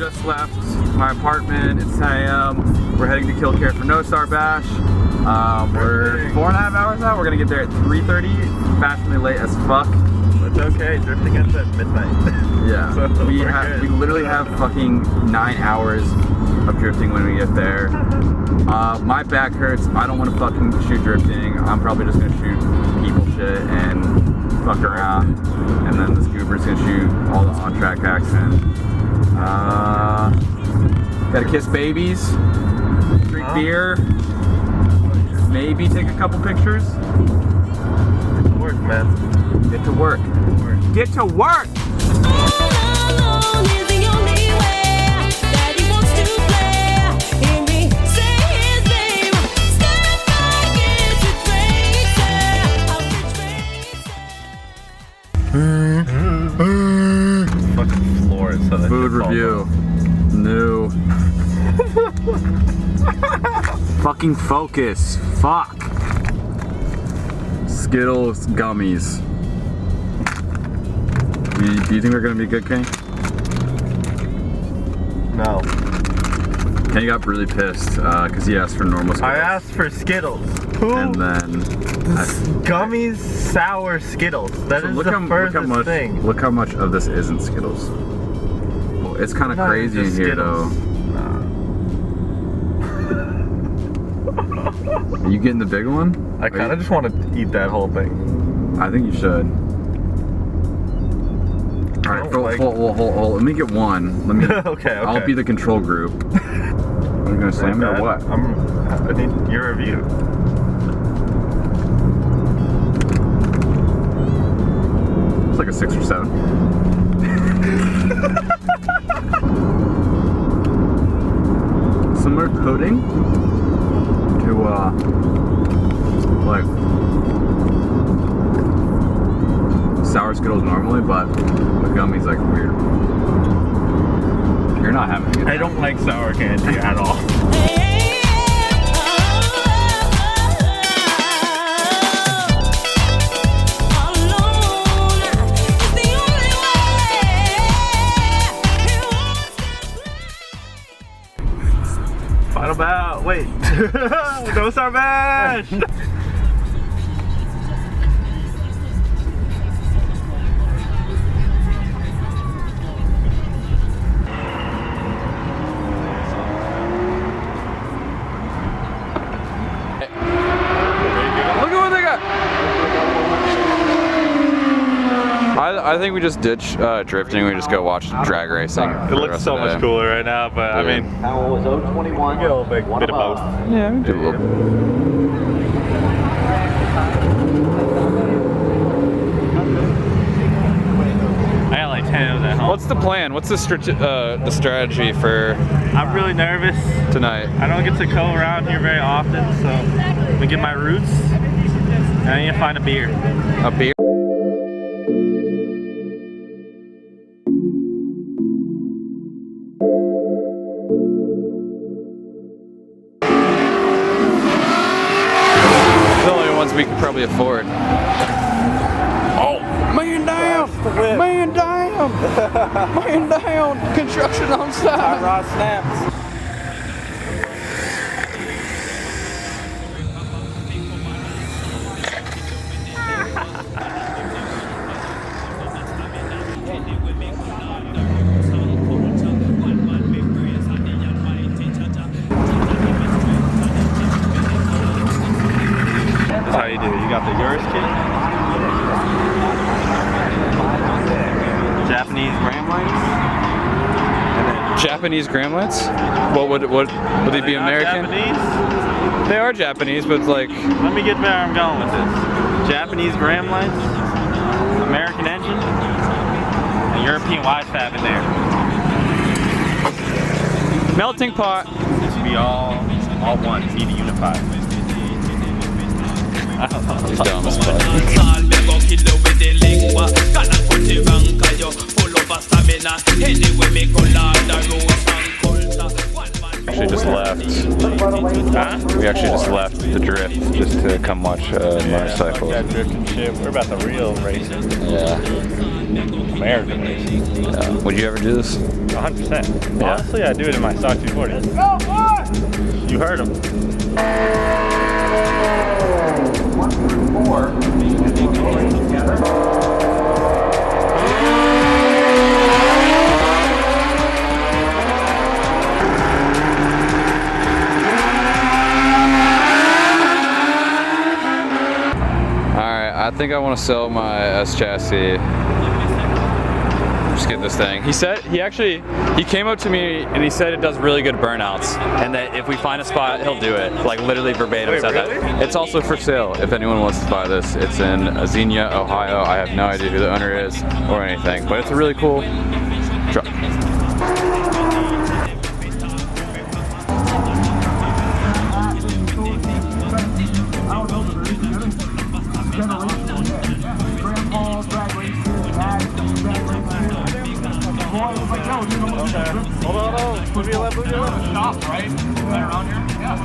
just left my apartment. It's 10 a.m. We're heading to Kill Care for No Star Bash. We're 4.5 hours out. We're gonna get there at 3:30. Fashionably late as fuck. It's okay. Drifting ends at midnight. Yeah. So we literally have fucking 9 hours of drifting when we get there. My back hurts. I don't want to fucking shoot drifting. I'm probably just gonna shoot people shit and fuck around. And then the Scooper's gonna shoot all the on-track action. Gotta kiss babies, drink beer, maybe take a couple pictures. Get to work, man. Get to work. Get to work! Fucking floor. So that Food review. New. Fucking focus. Fuck. Skittles gummies. Do you think they're gonna be good, Kenny? No. Kenny got really pissed because he asked for normal Skittles. I asked for Skittles. Who? And then Gummies, sour Skittles. That is the furthest thing. Look how much of this isn't Skittles. Well, it's kind of crazy in here, though. Are you getting the big one? I kind of just want to eat that whole thing. I think you should. Alright, hold. Let me get one. Let me. Okay. I'll be the control group. Are you gonna slam it or what? I need your review. It's like a 6 or 7. Similar coating to like sour Skittles normally, but the gummy's like weird. You're not having it. I don't like sour candy at all. Final bout. Wait. No Star Bash. Look at what they got! I think we just ditch drifting. We just go watch drag racing. It looks so much cooler right now, but I mean, we get a little bit of both. Yeah, we do a little bit. I got like 10 of them at home. What's the plan? What's the strategy for? I'm really nervous Tonight. I don't get to go around here very often, so I'm gonna get my roots, and I need to find a beer. A beer? The only ones we can probably afford. Oh, man down! Man down! Man down! Construction on site! Rod snaps. That's how you do it. You got the yours kit. Japanese gram lights. Japanese gram lights? What would they be American? Japanese? They are Japanese, but it's like. Let me get where I'm going with this. Japanese gram lights, American engine, and European wide fab in there. Melting pot. It should be all one. Need to unify. He's dumb as fuck. Actually just left. Huh? We actually just left the drift just to come watch motorcycles. Yeah, drift and shit. We're about the real racing. Yeah. American racing. Yeah. Would you ever do this? 100%. Yeah. Honestly, I do it in my stock 240. You heard him. 1 through 4, and we'll go right together. Alright, I think I want to sell my S chassis. Just get this thing. He came up to me and he said it does really good burnouts, and that if we find a spot, he'll do it. Like literally verbatim said really? that. It's also for sale if anyone wants to buy this. It's in Xenia, Ohio. I have no idea who the owner is or anything, but it's a really cool truck. Hold on. Move your left. Stop, right? Right around here? Yeah.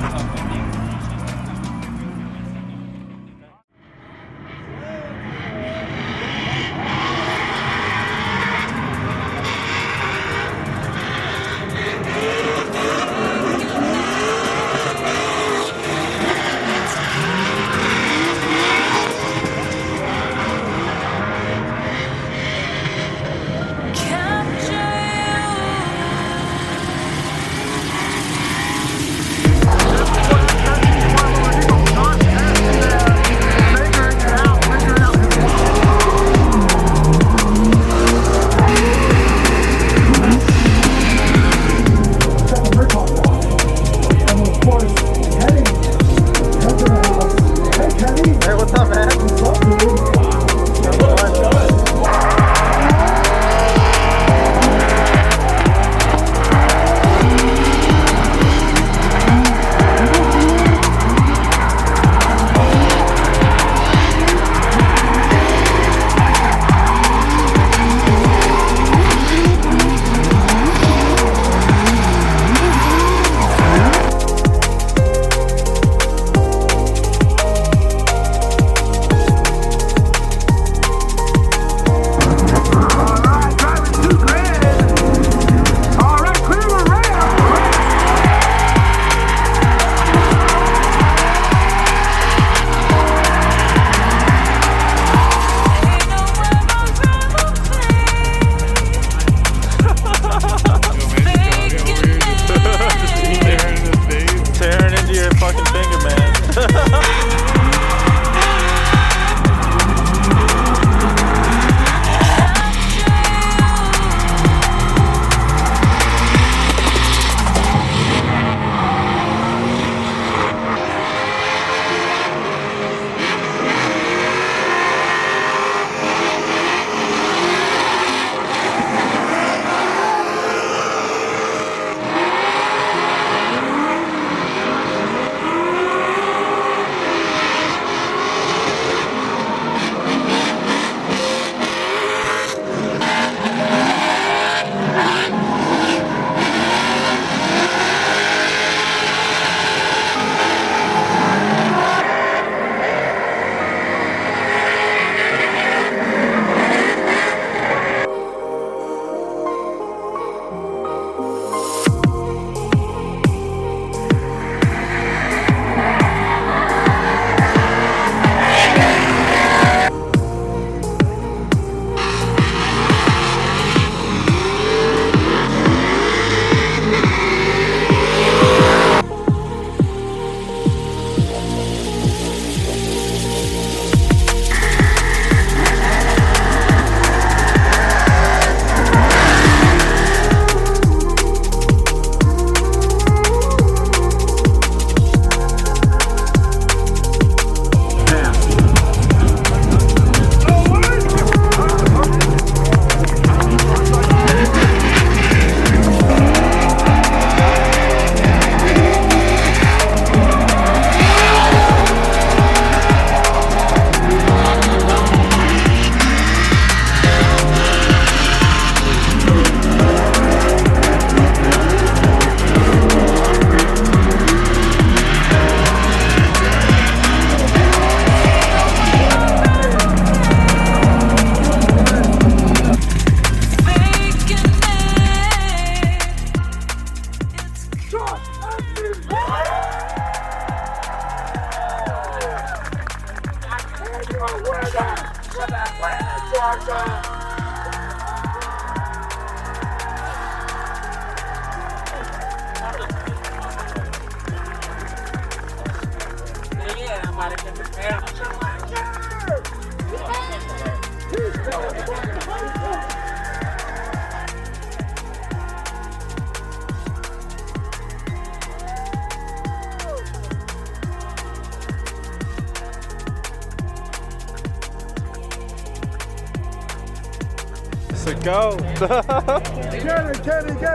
to go. Get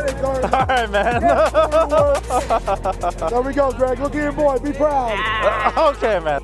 it, Garth. All right, man. There we go, Greg. Look at your boy. Be proud. Okay, man.